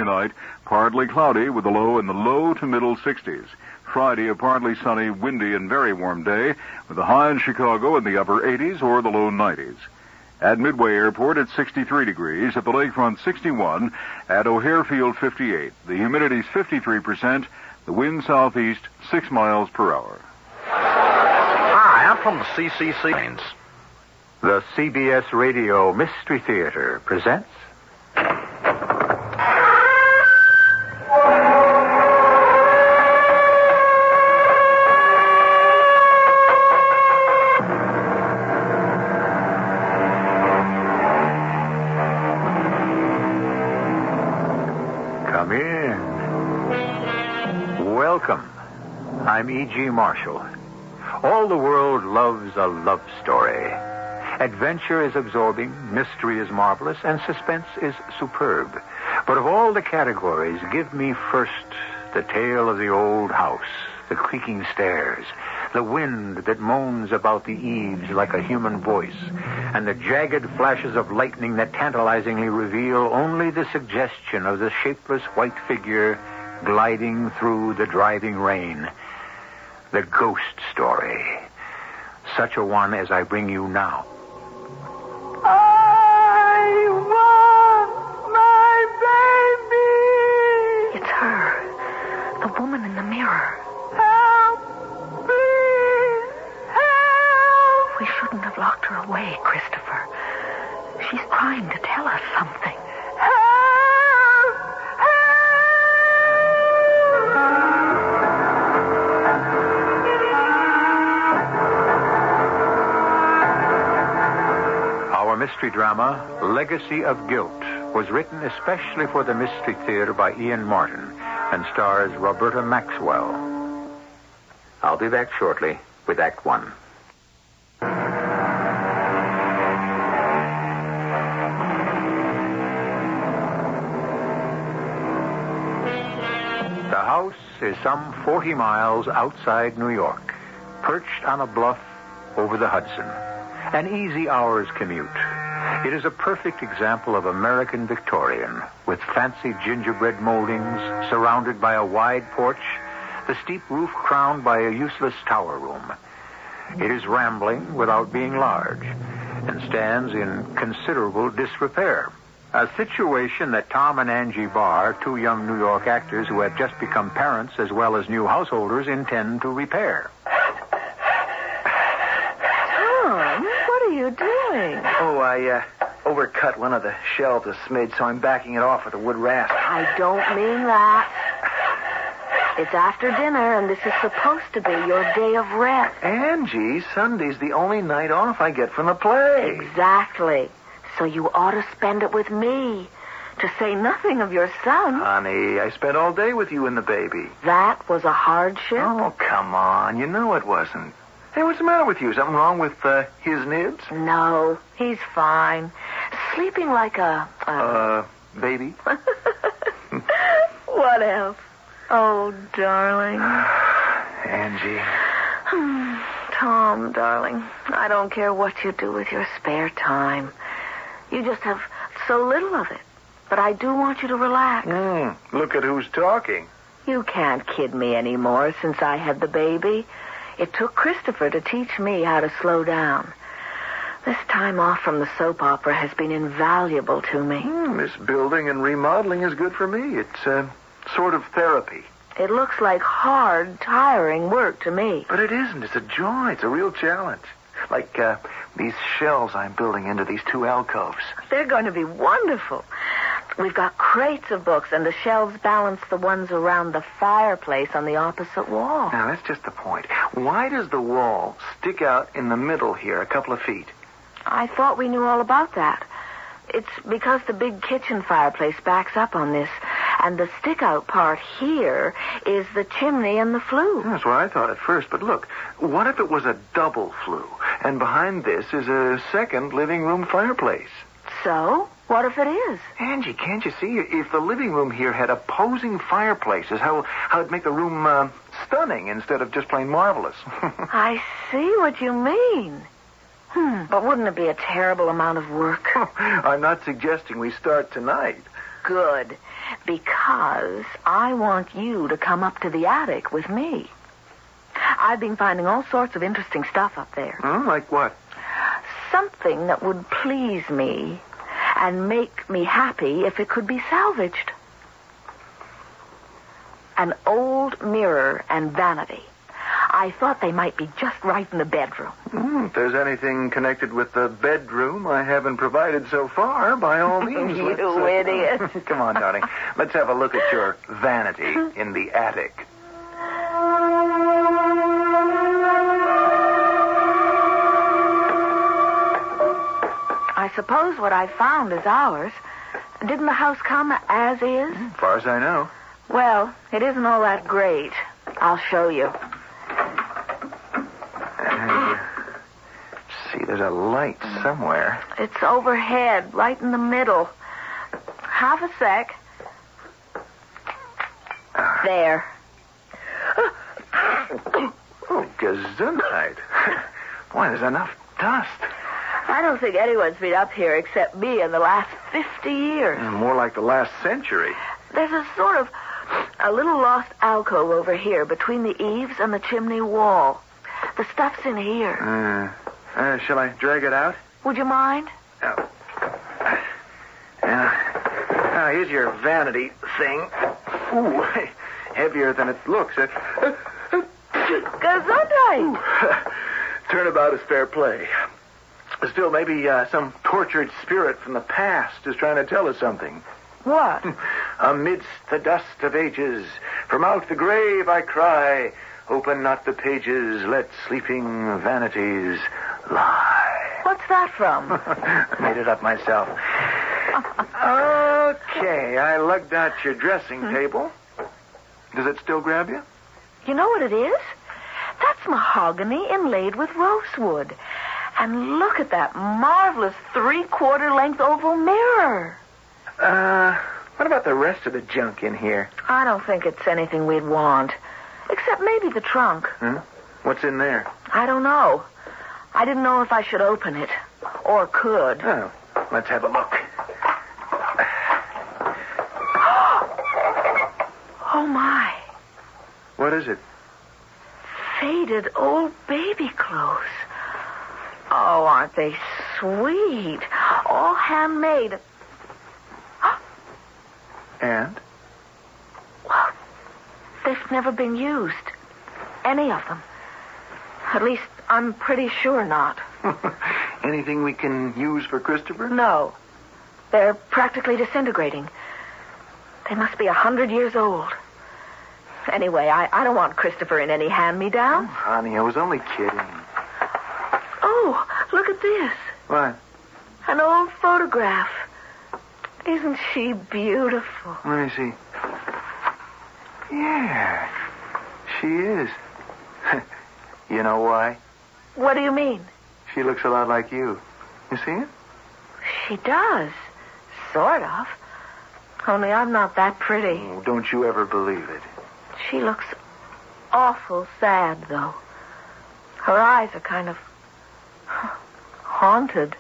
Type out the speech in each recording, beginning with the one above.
Night, partly cloudy with a low in the low to middle 60s. Friday, a partly sunny, windy, and very warm day with a high in Chicago in the upper 80s or the low 90s. At Midway Airport, it's 63 degrees. At the lakefront, 61. At O'Hare Field, 58. The humidity's 53%. The wind southeast, 6 miles per hour. Hi, I'm from the CCC. The CBS Radio Mystery Theater presents... Come in. Welcome. I'm E.G. Marshall. All the world loves a love story. Adventure is absorbing, mystery is marvelous, and suspense is superb. But of all the categories, give me first the tale of the old house, the creaking stairs, the wind that moans about the eaves like a human voice, and the jagged flashes of lightning that tantalizingly reveal only the suggestion of the shapeless white figure gliding through the driving rain. The ghost story. Such a one as I bring you now. I want my baby. It's her. The woman in the mirror. Help, please, help. We shouldn't have locked her away, Christopher. She's trying to tell us something. Help, Our mystery drama, Legacy of Guilt, was written especially for the Mystery Theater by Ian Martin and stars Roberta Maxwell. I'll be back shortly with Act One. The house is some 40 miles outside New York, perched on a bluff over the Hudson. An easy hour's commute. It is a perfect example of American Victorian, with fancy gingerbread moldings, surrounded by a wide porch, the steep roof crowned by a useless tower room. It is rambling without being large, and stands in considerable disrepair. A situation that Tom and Angie Barr, two young New York actors who have just become parents as well as new householders, intend to repair. Tom, what are you doing? Oh, I overcut one of the shelves a smidge, so I'm backing it off with a wood rasp. I don't mean that. It's after dinner, and this is supposed to be your day of rest. Angie, Sunday's the only night off I get from the play. Exactly. So you ought to spend it with me, to say nothing of your son. Honey, I spent all day with you and the baby. That was a hardship? Oh, come on. You know it wasn't. Hey, what's the matter with you? Something wrong with his nibs? No, he's fine. Sleeping like a... Baby? What else? Oh, darling. Angie. Tom, darling, I don't care what you do with your spare time. You just have so little of it. But I do want you to relax. Look at who's talking. You can't kid me anymore since I had the baby. It took Christopher to teach me how to slow down. This time off from the soap opera has been invaluable to me. This building and remodeling is good for me. It's sort of therapy. It looks like hard, tiring work to me. But it isn't. It's a joy. It's a real challenge. Like these shelves I'm building into these two alcoves. They're going to be wonderful. We've got crates of books, and the shelves balance the ones around the fireplace on the opposite wall. Now, that's just the point. Why does the wall stick out in the middle here a couple of feet? I thought we knew all about that. It's because the big kitchen fireplace backs up on this, and the stick-out part here is the chimney and the flue. That's what I thought at first, but look, what if it was a double flue, and behind this is a second living room fireplace? So? What if it is? Angie, can't you see? If the living room here had opposing fireplaces, how it'd make the room stunning instead of just plain marvelous. I see what you mean. But wouldn't it be a terrible amount of work? I'm not suggesting we start tonight. Good. Because I want you to come up to the attic with me. I've been finding all sorts of interesting stuff up there. Like what? Something that would please me and make me happy if it could be salvaged. An old mirror and vanity. I thought they might be just right in the bedroom. If there's anything connected with the bedroom I haven't provided so far, by all means. You idiot. Come on, darling. Let's have a look at your vanity in the attic. I suppose what I found is ours. Didn't the house come as is? As far as I know. Well, it isn't all that great. I'll show you. See, there's a light somewhere. It's overhead, right in the middle. Half a sec. There. Oh, gesundheit. Boy, there's enough dust. I don't think anyone's been up here except me in the last 50 years. More like the last century. There's a little lost alcove over here between the eaves and the chimney wall. The stuff's in here. Shall I drag it out? Would you mind? Here's your vanity thing. Ooh, heavier than it looks. Gesundheit! Turnabout is fair play. Still, maybe some tortured spirit from the past is trying to tell us something. What? Amidst the dust of ages, from out the grave I cry, open not the pages, let sleeping vanities lie. What's that from? I made it up myself. Okay, I lugged out your dressing table. Does it still grab you? You know what it is? That's mahogany inlaid with rosewood. And look at that marvelous 3/4 length oval mirror. What about the rest of the junk in here? I don't think it's anything we'd want. Except maybe the trunk. What's in there? I don't know. I didn't know if I should open it. Or could. Oh, let's have a look. Oh, my. What is it? Faded old baby clothes. Oh, aren't they sweet? All handmade. And? Well, they've never been used. Any of them. At least, I'm pretty sure not. Anything we can use for Christopher? No. They're practically disintegrating. They must be 100 years old. Anyway, I don't want Christopher in any hand-me-down. Honey, I was only kidding. Oh, look at this. What? An old photograph. Isn't she beautiful? Let me see. Yeah, she is. You know why? What do you mean? She looks a lot like you. You see it? She does. Sort of. Only I'm not that pretty. Oh, don't you ever believe it. She looks awful sad, though. Her eyes are kind of haunted.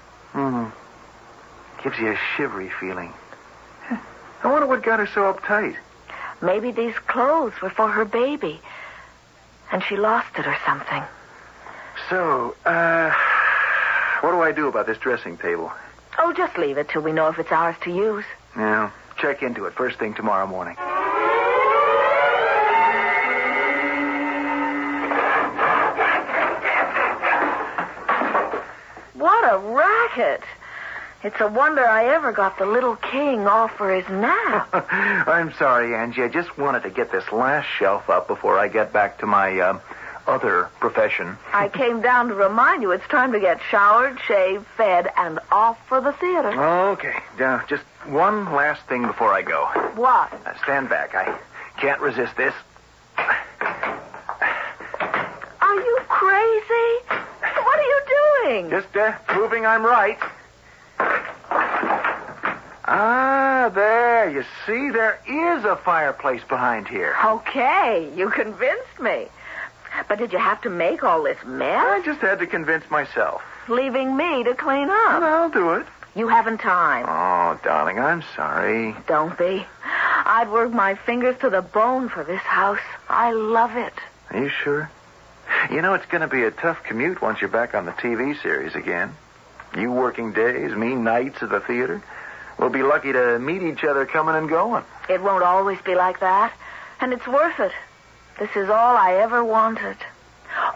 Gives you a shivery feeling. I wonder what got her so uptight. Maybe these clothes were for her baby, and she lost it or something. So, what do I do about this dressing table? Oh, just leave it till we know if it's ours to use. Yeah, check into it first thing tomorrow morning. What a racket. It's a wonder I ever got the little king off for his nap. I'm sorry, Angie. I just wanted to get this last shelf up before I get back to my other profession. I came down to remind you it's time to get showered, shaved, fed, and off for the theater. Okay. Just one last thing before I go. What? Stand back. I can't resist this. Are you crazy? What are you doing? Just proving I'm right. There. You see, there is a fireplace behind here. Okay, you convinced me. But did you have to make all this mess? I just had to convince myself. Leaving me to clean up. I'll do it. You haven't time. Oh, darling, I'm sorry. Don't be. I'd work my fingers to the bone for this house. I love it. Are you sure? You know, it's going to be a tough commute once you're back on the TV series again. You working days, me nights at the theater. We'll be lucky to meet each other coming and going. It won't always be like that. And it's worth it. This is all I ever wanted.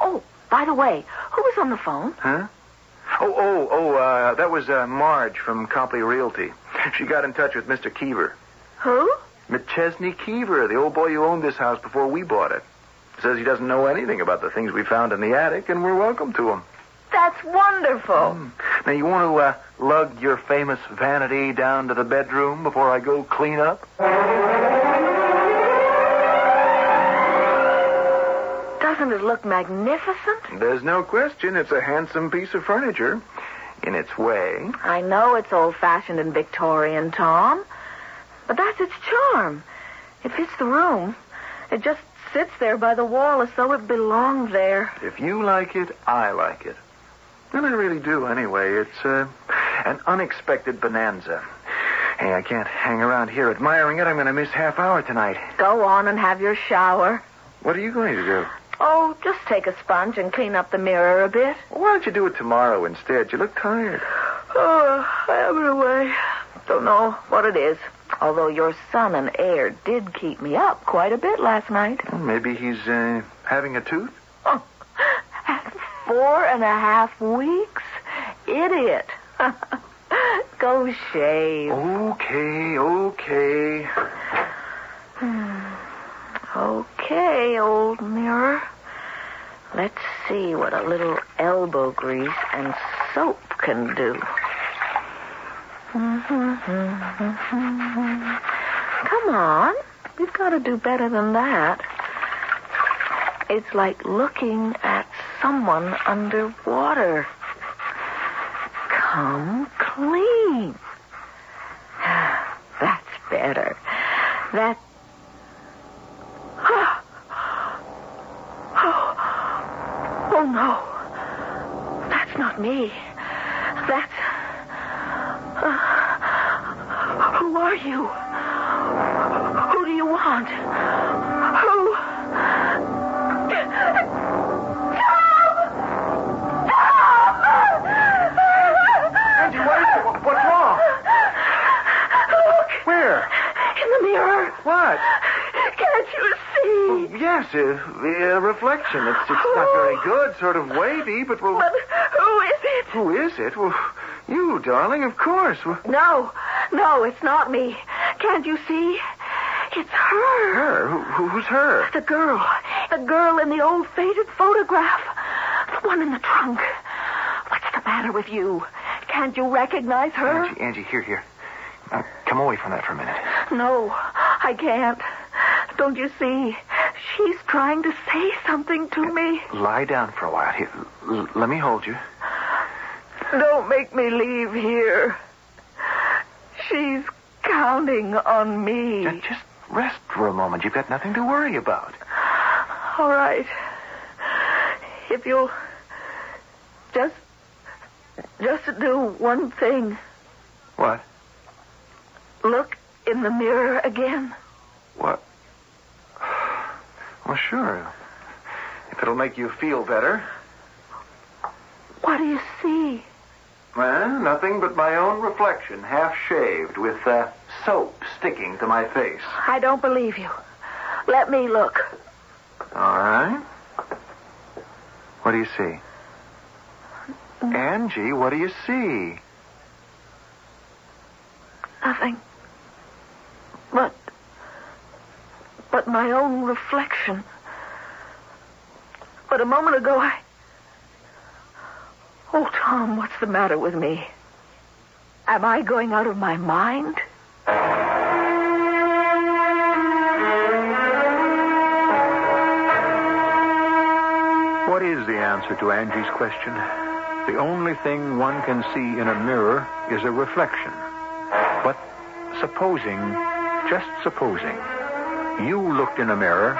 Oh, by the way, who was on the phone? Huh? That was Marge from Copley Realty. She got in touch with Mr. Keever. Who? McChesney Keever, the old boy who owned this house before we bought it. Says he doesn't know anything about the things we found in the attic, and we're welcome to him. That's wonderful. Now, you want to lug your famous vanity down to the bedroom before I go clean up? Doesn't it look magnificent? There's no question it's a handsome piece of furniture in its way. I know it's old-fashioned and Victorian, Tom, but that's its charm. It fits the room. It just sits there by the wall as though it belonged there. If you like it, I like it. And I really do, anyway. It's an unexpected bonanza. Hey, I can't hang around here admiring it. I'm going to miss half hour tonight. Go on and have your shower. What are you going to do? Oh, just take a sponge and clean up the mirror a bit. Why don't you do it tomorrow instead? You look tired. Oh, I have it away. Don't know what it is. Although your son and heir did keep me up quite a bit last night. Well, maybe he's having a tooth? Oh, at 4.5 weeks? Idiot. Go shave. Okay. Okay, old mirror. Let's see what a little elbow grease and soap can do. Come on. You've got to do better than that. It's like looking at someone underwater. Come clean. That's better. Oh, no. That's not me. That's... who are you? Who do you want? Who? Angie, what's wrong? Look. Where? In the mirror. What? Can't you see? Yes, the reflection. It's not very good, sort of wavy, but we'll... But who is it? Who is it? Well, you, darling, of course. No, it's not me. Can't you see? It's her. Her? Who's her? The girl in the old faded photograph. The one in the trunk. What's the matter with you? Can't you recognize her? Angie, here. Now, come away from that for a minute. No, I can't. Don't you see? She's trying to say something to me. Lie down for a while. Here, let me hold you. Don't make me leave here. She's counting on me. Just rest for a moment. You've got nothing to worry about. All right. If you'll just do one thing. What? Look in the mirror again. What? Well, sure. If it'll make you feel better. What do you see? Well, nothing but my own reflection, half shaved, with soap sticking to my face. I don't believe you. Let me look. All right. What do you see? Angie, what do you see? Nothing. But my own reflection. But a moment ago, Oh, Tom, what's the matter with me? Am I going out of my mind? What is the answer to Angie's question? The only thing one can see in a mirror is a reflection. But just supposing, you looked in a mirror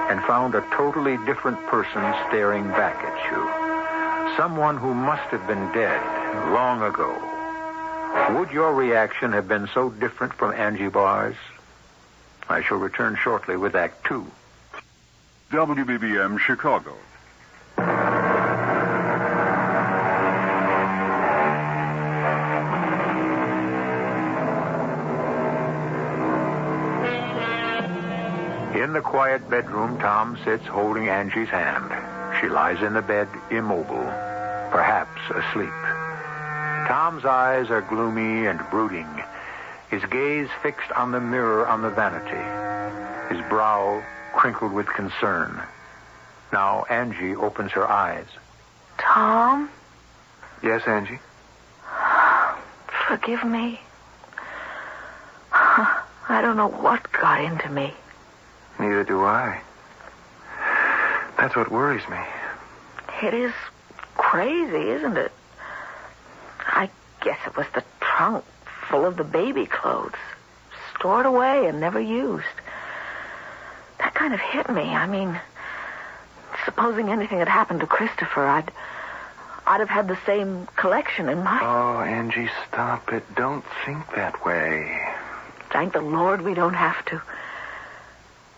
and found a totally different person staring back at you. Someone who must have been dead long ago. Would your reaction have been so different from Angie Barr's? I shall return shortly with Act 2. WBBM Chicago. In the quiet bedroom, Tom sits holding Angie's hand. She lies in the bed, immobile, perhaps asleep. Tom's eyes are gloomy and brooding, his gaze fixed on the mirror on the vanity, his brow crinkled with concern. Now Angie opens her eyes. Tom? Yes, Angie? Forgive me. I don't know what got into me. Neither do I. That's what worries me. It is crazy, isn't it? I guess it was the trunk full of the baby clothes, stored away and never used. That kind of hit me. I mean, supposing anything had happened to Christopher, I'd have had the same collection in my... Oh, Angie, stop it. Don't think that way. Thank the Lord we don't have to.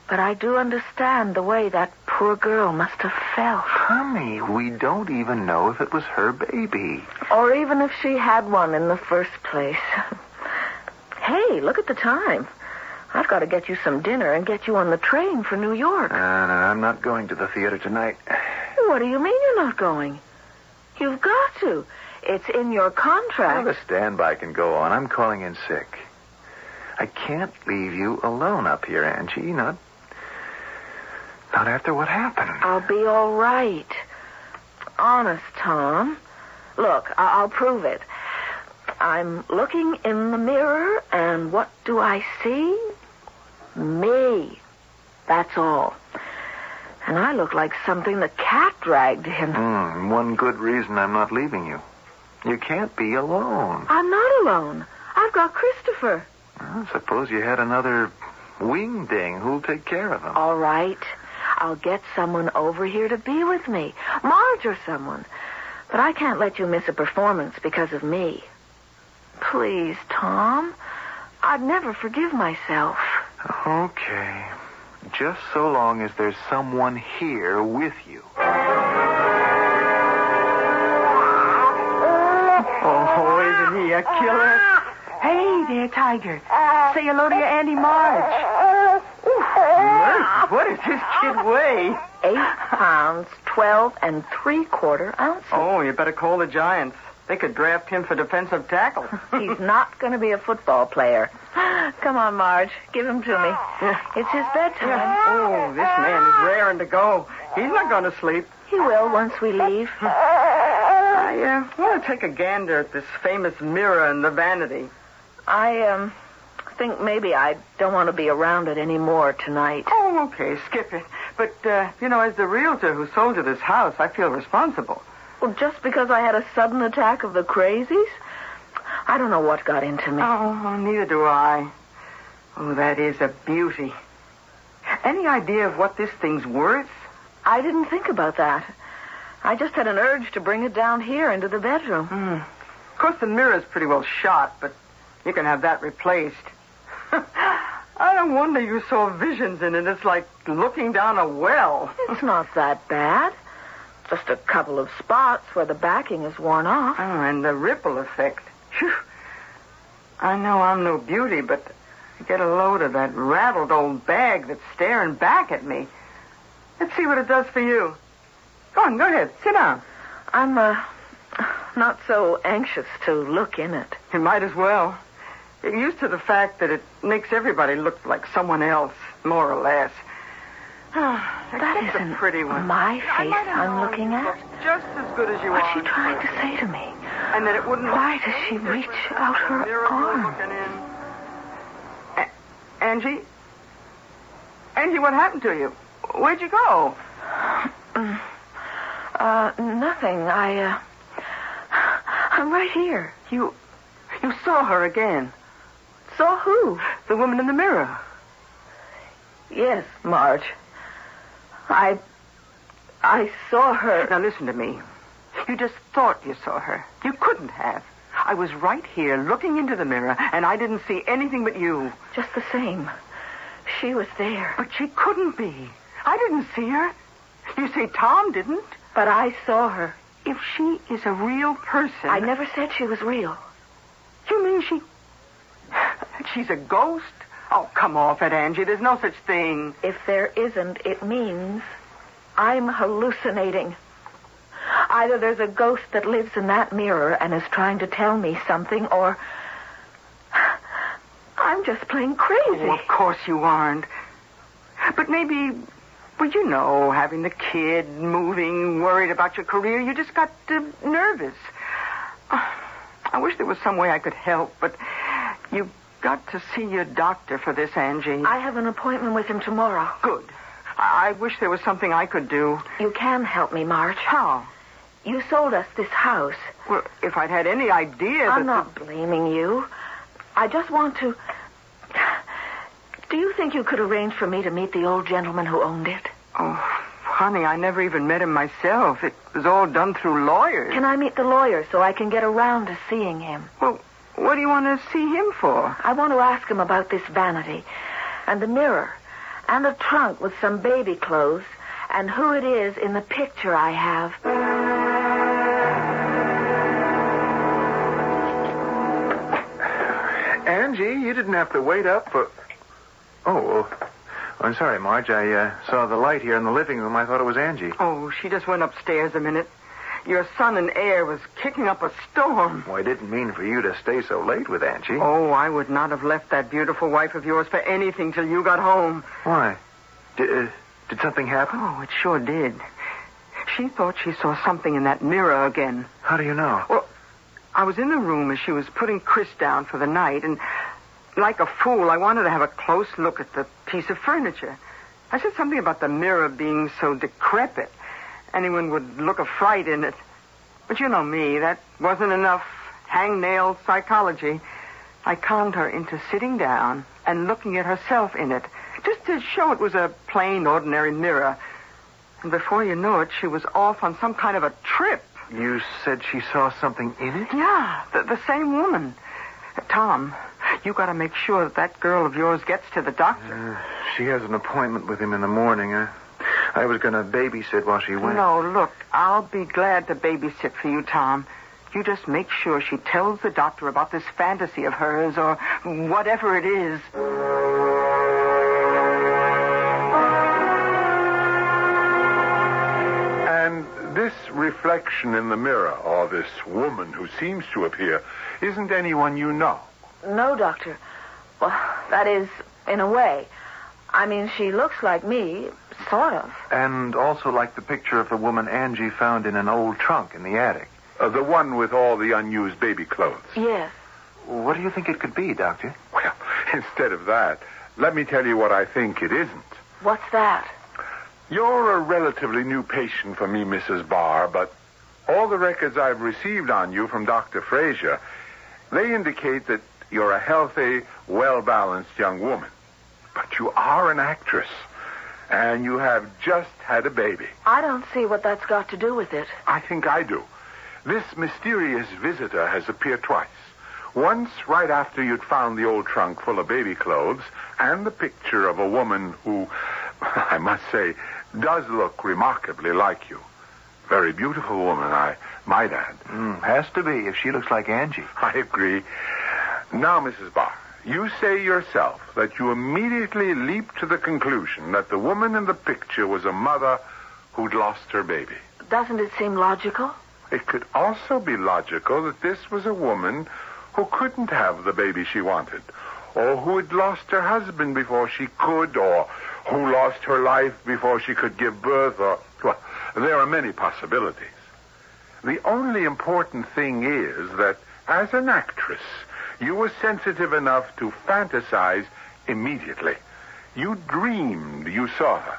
But I do understand the way that poor girl must have felt. Honey, we don't even know if it was her baby. Or even if she had one in the first place. Hey, look at the time. I've got to get you some dinner and get you on the train for New York. No, I'm not going to the theater tonight. What do you mean you're not going? You've got to. It's in your contract. Well, the standby can go on. I'm calling in sick. I can't leave you alone up here, Angie. Not after what happened. I'll be all right. Honest, Tom. Look, I'll prove it. I'm looking in the mirror, and what do I see? Me. That's all. And I look like something the cat dragged in. One good reason I'm not leaving you. You can't be alone. I'm not alone. I've got Christopher. Well, suppose you had another wingding. Who'll take care of him? All right. I'll get someone over here to be with me. Marge or someone. But I can't let you miss a performance because of me. Please, Tom. I'd never forgive myself. Okay. Just so long as there's someone here with you. Oh, isn't he a killer? Hey there, Tiger. Say hello to your Auntie Marge. Mercy, what does this kid weigh? 8 pounds, 12 3/4 ounces. Oh, you better call the Giants. They could draft him for defensive tackle. He's not going to be a football player. Come on, Marge. Give him to me. It's his bedtime. Oh, this man is raring to go. He's not going to sleep. He will once we leave. I want to take a gander at this famous mirror in the vanity. I think maybe I don't want to be around it anymore tonight. Oh, okay, skip it. But, as the realtor who sold you this house, I feel responsible. Well, just because I had a sudden attack of the crazies? I don't know what got into me. Oh, neither do I. Oh, that is a beauty. Any idea of what this thing's worth? I didn't think about that. I just had an urge to bring it down here into the bedroom. Of course, the mirror's pretty well shot, but you can have that replaced. I don't wonder you saw visions in it. It's like looking down a well. It's not that bad. Just a couple of spots where the backing is worn off. Oh, and the ripple effect. Phew. I know I'm no beauty, but get a load of that rattled old bag that's staring back at me. Let's see what it does for you. Go on, go ahead. Sit down. I'm, not so anxious to look in it. You might as well. Get used to the fact that it makes everybody look like someone else, more or less. That isn't a pretty one. my face I'm looking at. Just as good as you What's are. she trying to say to me? And that it wouldn't. Why does she reach out her arm? Angie? Angie, what happened to you? Where'd you go? Nothing. I'm right here. You saw her again. Saw who? The woman in the mirror. Yes, Marge. I saw her. Now listen to me. You just thought you saw her. You couldn't have. I was right here looking into the mirror, and I didn't see anything but you. Just the same. She was there. But she couldn't be. I didn't see her. You say Tom didn't? But I saw her. If she is a real person... I never said she was real. You mean she's a ghost? Oh, come off it, Angie. There's no such thing. If there isn't, it means I'm hallucinating. Either there's a ghost that lives in that mirror and is trying to tell me something, or I'm just plain crazy. Oh, of course you aren't. But maybe, well, you know, having the kid, moving, worried about your career, you just got nervous. I wish there was some way I could help, but you've got to see your doctor for this, Angie. I have an appointment with him tomorrow. Good. I wish there was something I could do. You can help me, Marge. How? You sold us this house. Well, if I'd had any idea I'm not blaming you. I just want to... Do you think you could arrange for me to meet the old gentleman who owned it? Oh, honey, I never even met him myself. It was all done through lawyers. Can I meet the lawyer so I can get around to seeing him? Well, what do you want to see him for? I want to ask him about this vanity and the mirror and a trunk with some baby clothes and who it is in the picture I have. Angie, you didn't have to wait up for... Oh, I'm sorry, Marge. I saw the light here in the living room. I thought it was Angie. Oh, she just went upstairs a minute. Your son and heir was kicking up a storm. Well, I didn't mean for you to stay so late with Angie. Oh, I would not have left that beautiful wife of yours for anything till you got home. Why? Did something happen? Oh, it sure did. She thought she saw something in that mirror again. How do you know? Well, I was in the room as she was putting Chris down for the night, and like a fool, I wanted to have a close look at the piece of furniture. I said something about the mirror being so decrepit. Anyone would look a fright in it. But you know me, that wasn't enough hangnail psychology. I conned her into sitting down and looking at herself in it, just to show it was a plain, ordinary mirror. And before you know it, she was off on some kind of a trip. You said she saw something in it? Yeah, the same woman. Tom, you got to make sure that girl of yours gets to the doctor. She has an appointment with him in the morning. I was going to babysit while she went. No, look, I'll be glad to babysit for you, Tom. You just make sure she tells the doctor about this fantasy of hers or whatever it is. And this reflection in the mirror, or this woman who seems to appear, isn't anyone you know? No, Doctor. Well, that is, in a way. I mean, she looks like me, sort of. And also like the picture of the woman Angie found in an old trunk in the attic. The one with all the unused baby clothes. Yes. What do you think it could be, Doctor? Well, instead of that, let me tell you what I think it isn't. What's that? You're a relatively new patient for me, Mrs. Barr, but all the records I've received on you from Dr. Frazier, they indicate that you're a healthy, well-balanced young woman. But you are an actress, and you have just had a baby. I don't see what that's got to do with it. I think I do. This mysterious visitor has appeared twice. Once right after you'd found the old trunk full of baby clothes and the picture of a woman who, I must say, does look remarkably like you. Very beautiful woman, I might add. Has to be if she looks like Angie. I agree. Now, Mrs. Barr, you say yourself that you immediately leaped to the conclusion that the woman in the picture was a mother who'd lost her baby. Doesn't it seem logical? It could also be logical that this was a woman who couldn't have the baby she wanted, or who had lost her husband before she could, or who lost her life before she could give birth, or... Well, there are many possibilities. The only important thing is that, as an actress, you were sensitive enough to fantasize immediately. You dreamed you saw her.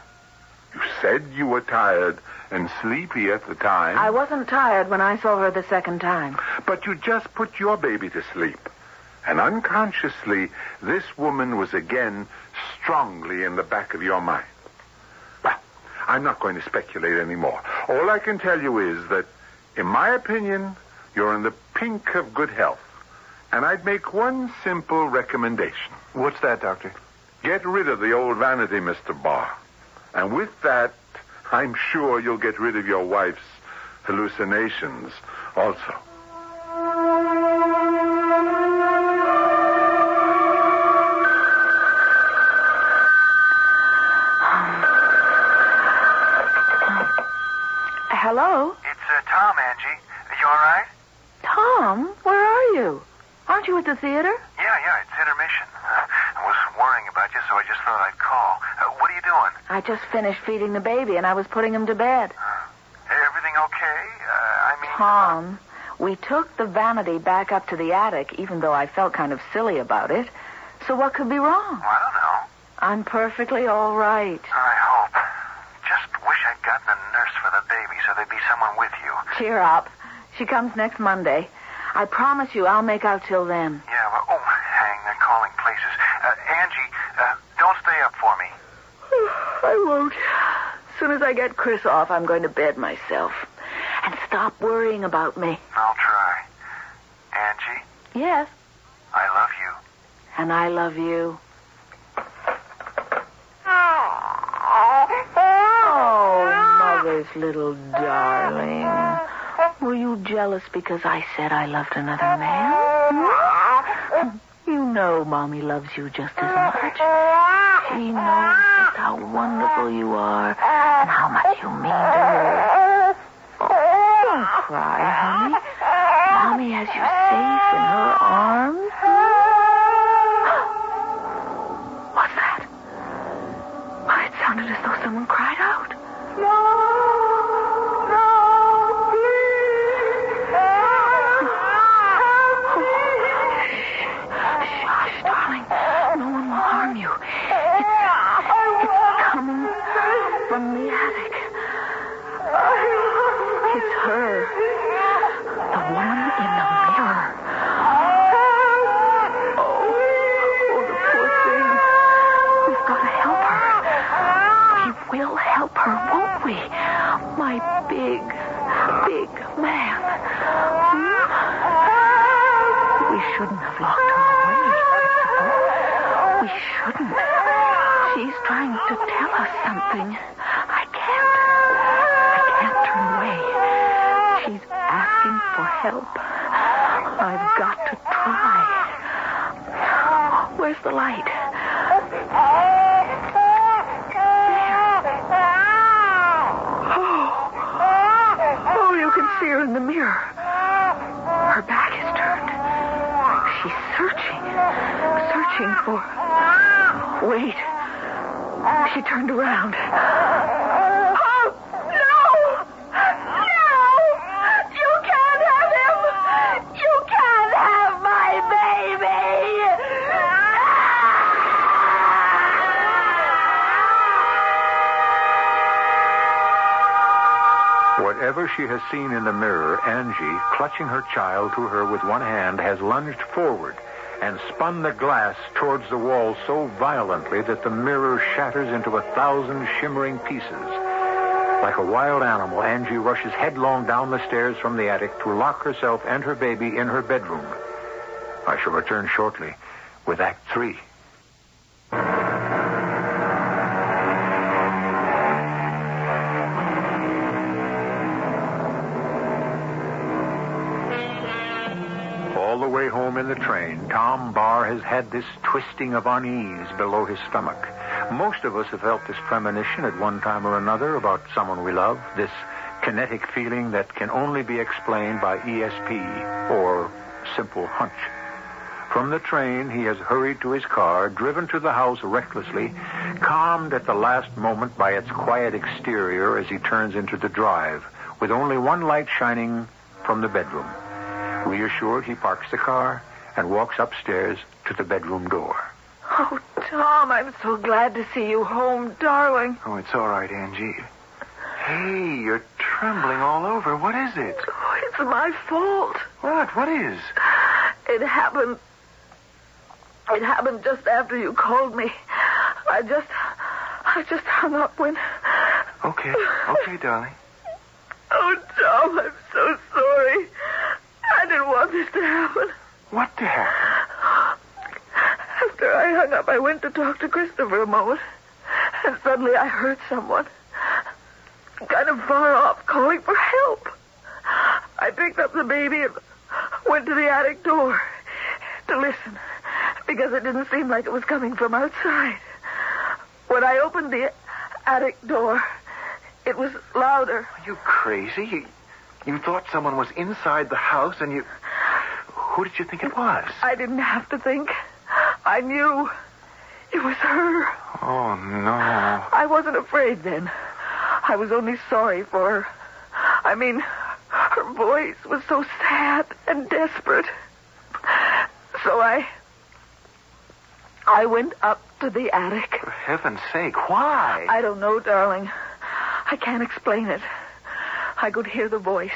You said you were tired and sleepy at the time. I wasn't tired when I saw her the second time. But you just put your baby to sleep. And unconsciously, this woman was again strongly in the back of your mind. Well, I'm not going to speculate anymore. All I can tell you is that, in my opinion, you're in the pink of good health. And I'd make one simple recommendation. What's that, Doctor? Get rid of the old vanity, Mr. Barr. And with that, I'm sure you'll get rid of your wife's hallucinations also. Hello? It's Tom, Angie. You all right? Tom, where are you? Aren't you at the theater? Yeah, it's intermission. I was worrying about you, so I just thought I'd call. What are you doing? I just finished feeding the baby, and I was putting him to bed. Everything okay? Tom, we took the vanity back up to the attic, even though I felt kind of silly about it. So what could be wrong? I don't know. I'm perfectly all right. I hope. Just wish I'd gotten a nurse for the baby so there'd be someone with you. Cheer up. She comes next Monday. I promise you I'll make out till then. Yeah, well, hang, they're calling places. Angie, don't stay up for me. I won't. As soon as I get Chris off, I'm going to bed myself. And stop worrying about me. I'll try. Angie? Yes. I love you. And I love you. Oh, Mother's little darling. Were you jealous because I said I loved another man? You know Mommy loves you just as much. She knows just how wonderful you are and how much you mean to her. Oh, don't cry, honey. Mommy has you safe in her arms. What's that? Why, it sounded as though someone cried out. From the attic. It's her. The woman in the mirror. Oh, the poor thing. We've got to help her. We will help her, won't we? My big man. We shouldn't have locked her away, Christopher. We shouldn't. She's trying to tell us something. I can't turn away. She's asking for help. I've got to try. Where's the light? There. Oh, you can see her in the mirror. Her back is turned. She's searching for... Wait. She turned around. Oh, no! You can't have him! You can't have my baby! Whatever she has seen in the mirror, Angie, clutching her child to her with one hand, has lunged forward and spun the glass towards the wall so violently that the mirror shatters into 1,000 shimmering pieces. Like a wild animal, Angie rushes headlong down the stairs from the attic to lock herself and her baby in her bedroom. I shall return shortly with Act 3. All the way home in the train, Tom Barr has had this twisting of unease below his stomach. Most of us have felt this premonition at one time or another about someone we love, this kinetic feeling that can only be explained by ESP or simple hunch. From the train, he has hurried to his car, driven to the house recklessly, calmed at the last moment by its quiet exterior as he turns into the drive, with only one light shining from the bedroom. Reassured, he parks the car and walks upstairs to the bedroom door. Oh, Tom, I'm so glad to see you home, darling. Oh, it's all right, Angie. Hey, you're trembling all over. What is it? Oh, it's my fault. What? What is? It happened just after you called me. I just hung up when... Okay, darling. Oh, Tom, I'm so sorry. I didn't want this to happen. What to happen? after I hung up, I went to talk to Christopher a moment. And suddenly I heard someone kind of far off calling for help. I picked up the baby and went to the attic door to listen because it didn't seem like it was coming from outside. When I opened the attic door, it was louder. Are you crazy? You thought someone was inside the house and you... Who did you think it was? I didn't have to think. I knew. It was her. Oh, no. I wasn't afraid then. I was only sorry for her. I mean, her voice was so sad and desperate. So I went up to the attic. For heaven's sake, why? I don't know, darling. I can't explain it. I could hear the voice,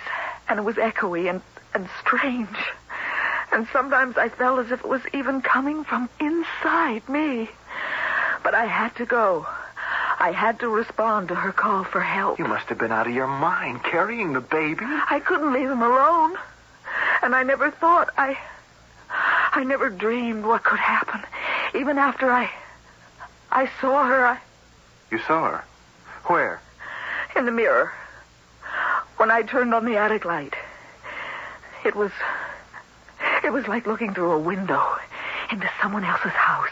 and it was echoey and strange. And sometimes I felt as if it was even coming from inside me. But I had to go. I had to respond to her call for help. You must have been out of your mind carrying the baby. I couldn't leave him alone. And I never thought, I never dreamed what could happen. Even after I saw her, You saw her? Where? in the mirror. When I turned on the attic light, it was like looking through a window into someone else's house.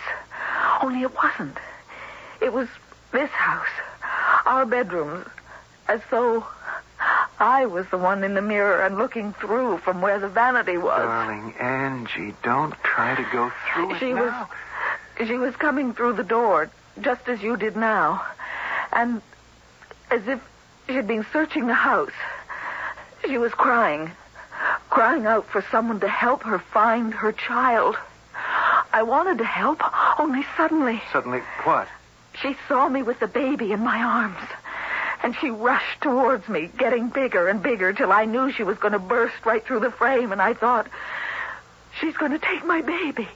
Only it wasn't. It was this house, our bedrooms, as though I was the one in the mirror and looking through from where the vanity was. Darling Angie, don't try to go through it now. She was coming through the door, just as you did now. And as if she'd been searching the house. She was crying out for someone to help her find her child. I wanted to help, only suddenly... Suddenly what? She saw me with the baby in my arms. And she rushed towards me, getting bigger and bigger, till I knew she was going to burst right through the frame. And I thought, she's going to take my baby.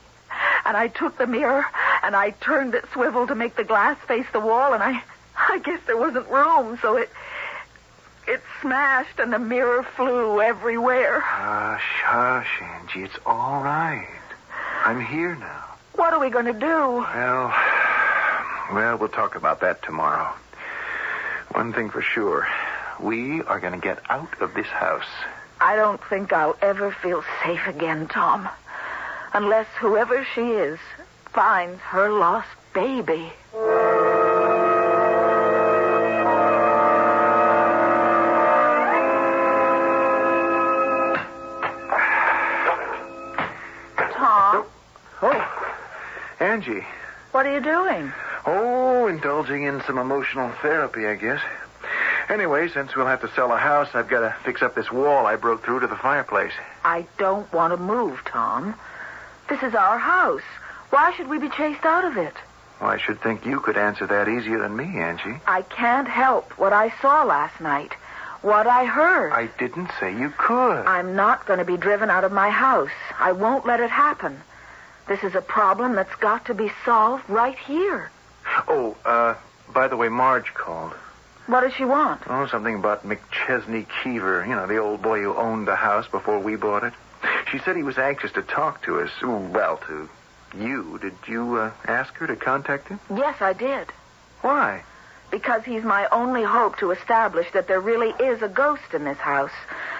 And I took the mirror, and I turned it swivel to make the glass face the wall, and I guess there wasn't room, so it smashed, and the mirror flew everywhere. Hush, Angie. It's all right. I'm here now. What are we going to do? Well, we'll talk about that tomorrow. One thing for sure. We are going to get out of this house. I don't think I'll ever feel safe again, Tom. Unless whoever she is finds her lost baby. Tom? Oh, Angie. What are you doing? Oh, indulging in some emotional therapy, I guess. Anyway, since we'll have to sell a house, I've got to fix up this wall I broke through to the fireplace. I don't want to move, Tom. This is our house. Why should we be chased out of it? Well, I should think you could answer that easier than me, Angie. I can't help what I saw last night. What I heard. I didn't say you could. I'm not going to be driven out of my house. I won't let it happen. This is a problem that's got to be solved right here. Oh, by the way, Marge called. What does she want? Oh, something about McChesney Keever. You know, the old boy who owned the house before we bought it. She said he was anxious to talk to us. Well, to you. Did you ask her to contact him? Yes, I did. Why? Because he's my only hope to establish that there really is a ghost in this house,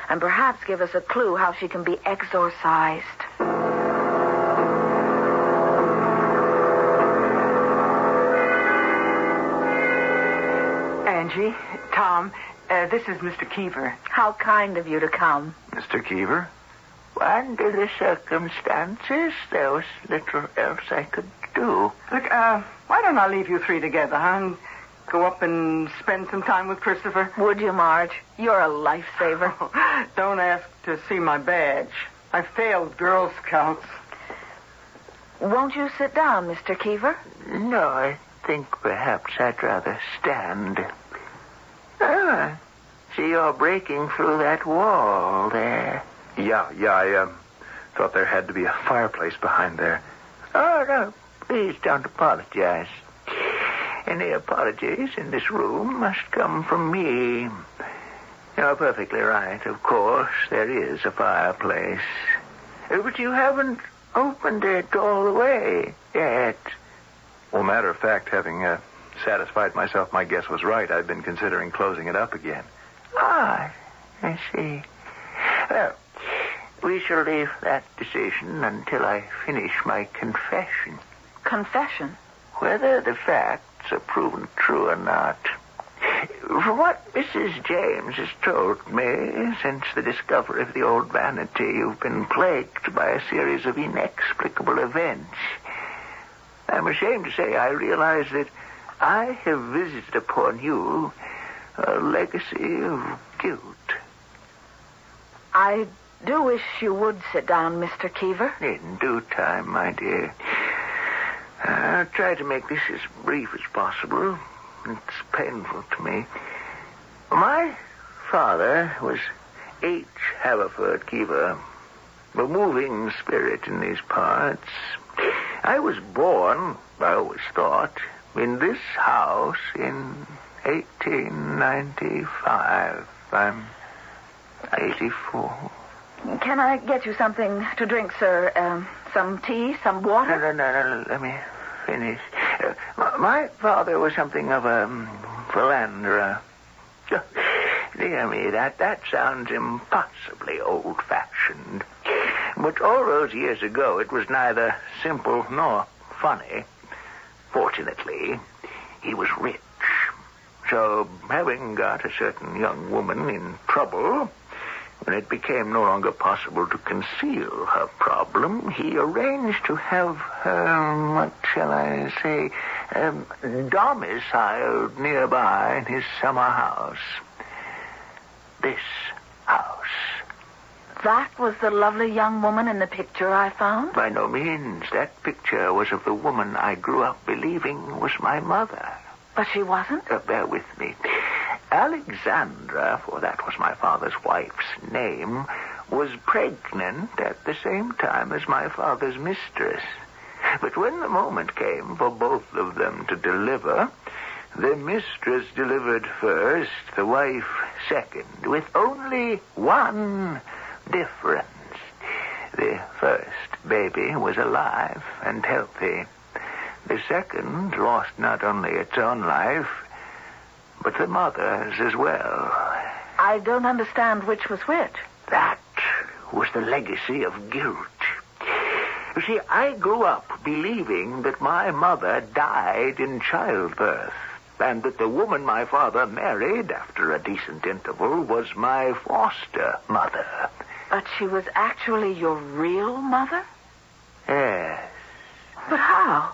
and perhaps give us a clue how she can be exorcised. Angie, Tom, this is Mr. Keever. How kind of you to come. Mr. Keever? Under the circumstances, there was little else I could do. Look, why don't I leave you three together, huh? And go up and spend some time with Christopher? Would you, Marge? You're a lifesaver. Don't ask to see my badge. I failed Girl Scouts. Won't you sit down, Mr. Keever? No, I think perhaps I'd rather stand. See, you're breaking through that wall there. Yeah, I thought there had to be a fireplace behind there. Oh, no, please don't apologize. Any apologies in this room must come from me. You're perfectly right, of course. There is a fireplace. But you haven't opened it all the way yet. Well, matter of fact, having satisfied myself my guess was right, I've been considering closing it up again. Ah, I see. Well, we shall leave that decision until I finish my confession. Confession? Whether the facts are proven true or not. From what Mrs. James has told me, since the discovery of the old vanity, you've been plagued by a series of inexplicable events. I'm ashamed to say I realize that I have visited upon you a legacy of guilt. I do wish you would sit down, Mr. Keever. In due time, my dear. I'll try to make this as brief as possible. It's painful to me. My father was H. Haverford Keever, a moving spirit in these parts. I was born, I always thought, in this house in 1895. I'm 84. Can I get you something to drink, sir? Some tea, some water? No. Let me finish. My father was something of a philanderer. Dear me, that sounds impossibly old-fashioned. But all those years ago, it was neither simple nor funny. Fortunately, he was rich. So, having got a certain young woman in trouble, when it became no longer possible to conceal her problem, he arranged to have her, what shall I say, domiciled nearby in his summer house. This house. That was the lovely young woman in the picture I found? By no means. That picture was of the woman I grew up believing was my mother. But she wasn't? Bear with me. Alexandra, for that was my father's wife's name, was pregnant at the same time as my father's mistress. But when the moment came for both of them to deliver, the mistress delivered first, the wife second, with only one difference. The first baby was alive and healthy. The second lost not only its own life, but the mother's as well. I don't understand which was which. That was the legacy of guilt. You see, I grew up believing that my mother died in childbirth, and that the woman my father married after a decent interval was my foster mother. But she was actually your real mother? Yes. But how?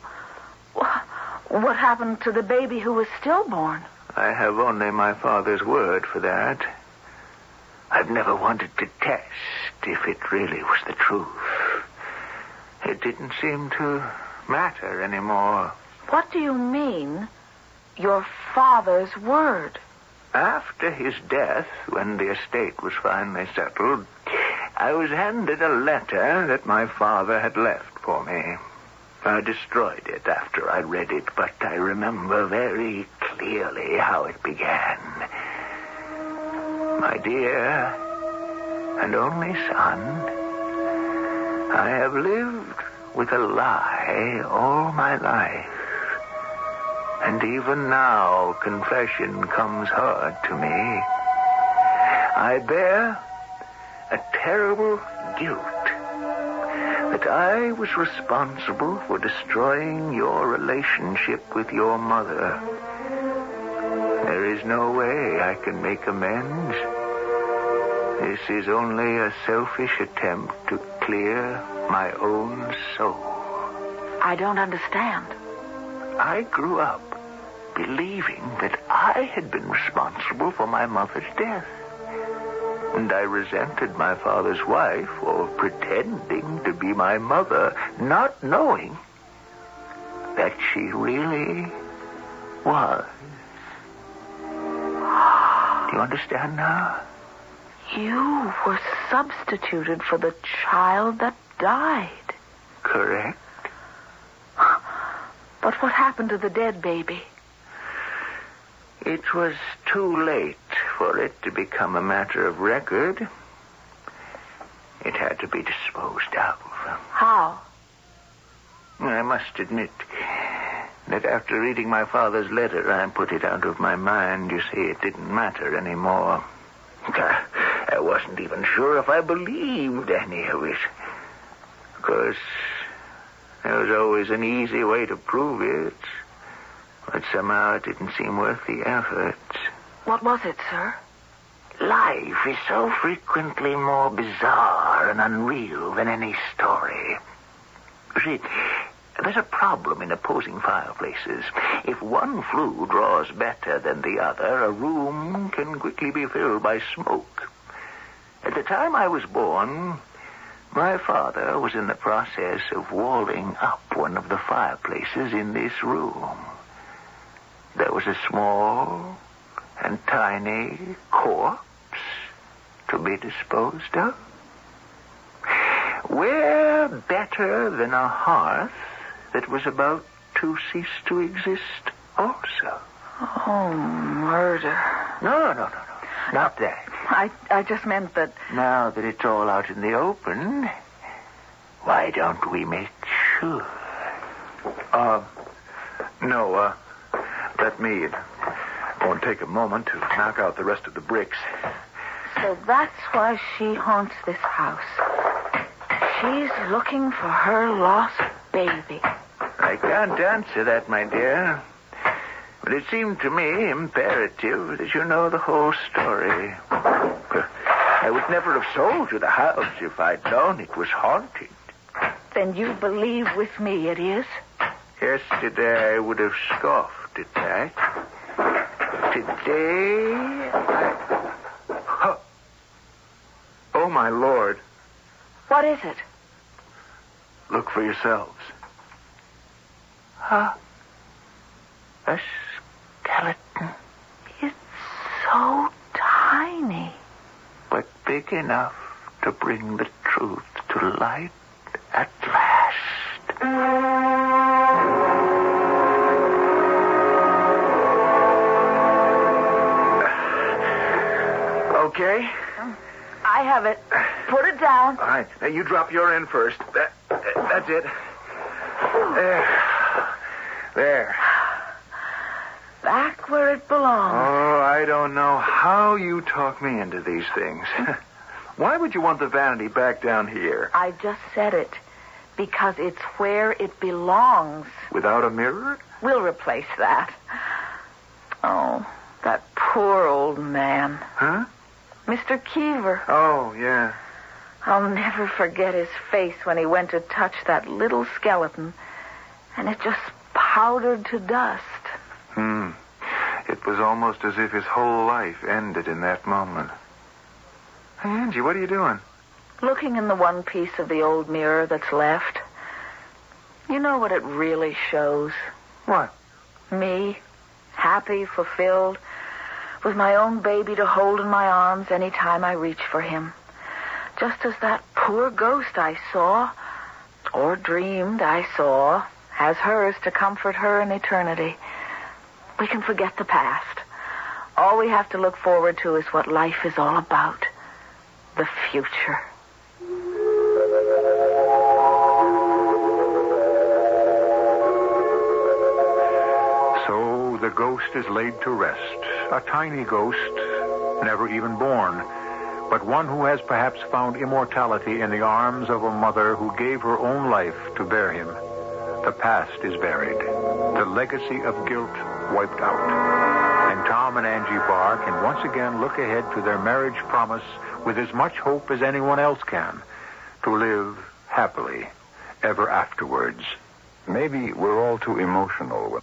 What happened to the baby who was stillborn? I have only my father's word for that. I've never wanted to test if it really was the truth. It didn't seem to matter anymore. What do you mean, your father's word? After his death, when the estate was finally settled, I was handed a letter that my father had left for me. I destroyed it after I read it, but I remember very clearly how it began. My dear and only son, I have lived with a lie all my life. And even now, confession comes hard to me. I bear a terrible guilt that I was responsible for destroying your relationship with your mother. There is no way I can make amends. This is only a selfish attempt to clear my own soul. I don't understand. I grew up believing that I had been responsible for my mother's death. And I resented my father's wife for pretending to be my mother, not knowing that she really was. Do you understand now? You were substituted for the child that died. Correct. But what happened to the dead baby? It was too late for it to become a matter of record. It had to be disposed of. How? I must admit that after reading my father's letter, I put it out of my mind. You see, it didn't matter anymore. I wasn't even sure if I believed any of it. Of course, there was always an easy way to prove it. But somehow it didn't seem worth the effort. What was it, sir? Life is so frequently more bizarre and unreal than any story. You see, there's a problem in opposing fireplaces. If one flue draws better than the other, a room can quickly be filled by smoke. At the time I was born, my father was in the process of walling up one of the fireplaces in this room. There was a small and tiny corpse to be disposed of. Where better than a hearth that was about to cease to exist also? Oh, murder. No. Not that. I just meant that... Now that it's all out in the open, why don't we make sure? No, let me. It won't take a moment to knock out the rest of the bricks. So that's why she haunts this house. She's looking for her lost baby. I can't answer that, my dear. But it seemed to me imperative that you know the whole story. I would never have sold you the house if I'd known it was haunted. Then you believe with me it is? Yesterday I would have scoffed at that. Today I... Oh, my Lord. What is it? Look for yourselves. A skeleton. It's so tiny. But big enough to bring the truth to light at last. Okay? I have it. Put it down. All right. Now, you drop your end first. That's it. There. Back where it belongs. Oh, I don't know how you talk me into these things. Why would you want the vanity back down here? I just said it. Because it's where it belongs. Without a mirror? We'll replace that. Oh, that poor old man. Huh? Mr. Keever. Oh, yeah. I'll never forget his face when he went to touch that little skeleton, and it just powdered to dust. It was almost as if his whole life ended in that moment. Hey, Angie, what are you doing? Looking in the one piece of the old mirror that's left. You know what it really shows? What? Me, happy, fulfilled, with my own baby to hold in my arms any time I reach for him. Just as that poor ghost I saw, or dreamed I saw, has hers to comfort her in eternity. We can forget the past. All we have to look forward to is what life is all about. The future. So the ghost is laid to rest. A tiny ghost, never even born, but one who has perhaps found immortality in the arms of a mother who gave her own life to bear him. The past is buried. The legacy of guilt wiped out. And Tom and Angie Barr can once again look ahead to their marriage promise with as much hope as anyone else can, to live happily ever afterwards. Maybe we're all too emotional.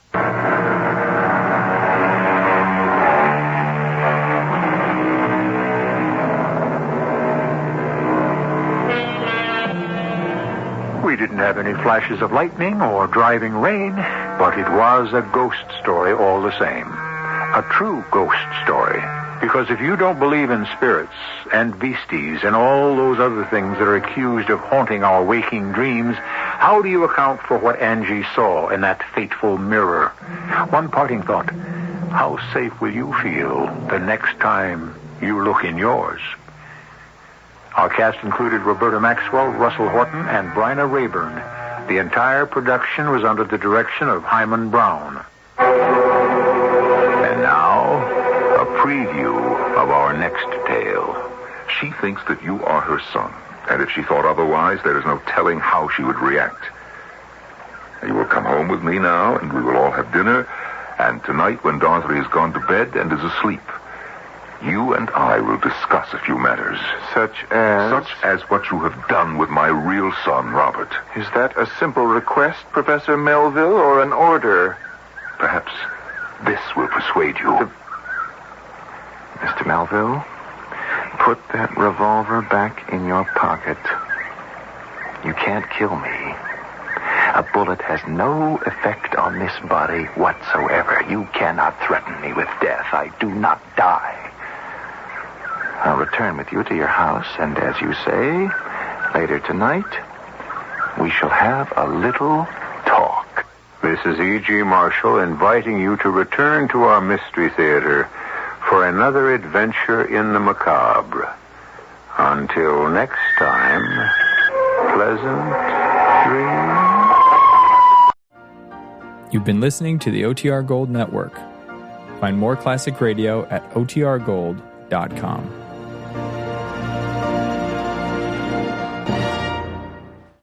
We didn't have any flashes of lightning or driving rain, but it was a ghost story all the same. A true ghost story. Because if you don't believe in spirits and beasties and all those other things that are accused of haunting our waking dreams, how do you account for what Angie saw in that fateful mirror? One parting thought: how safe will you feel the next time you look in yours? Our cast included Roberta Maxwell, Russell Horton, and Bryna Rayburn. The entire production was under the direction of Hyman Brown. And now, a preview of our next tale. She thinks that you are her son, and if she thought otherwise, there is no telling how she would react. You will come home with me now, and we will all have dinner, and tonight, when Dorothy has gone to bed and is asleep, you and I will discuss a few matters. Such as? Such as what you have done with my real son, Robert. Is that a simple request, Professor Melville, or an order? Perhaps this will persuade you. Mr. Melville, put that revolver back in your pocket. You can't kill me. A bullet has no effect on this body whatsoever. You cannot threaten me with death. I do not die. I'll return with you to your house, and as you say, later tonight, we shall have a little talk. This is E.G. Marshall inviting you to return to our Mystery Theater for another adventure in the macabre. Until next time, pleasant dreams. You've been listening to the OTR Gold Network. Find more classic radio at otrgold.com.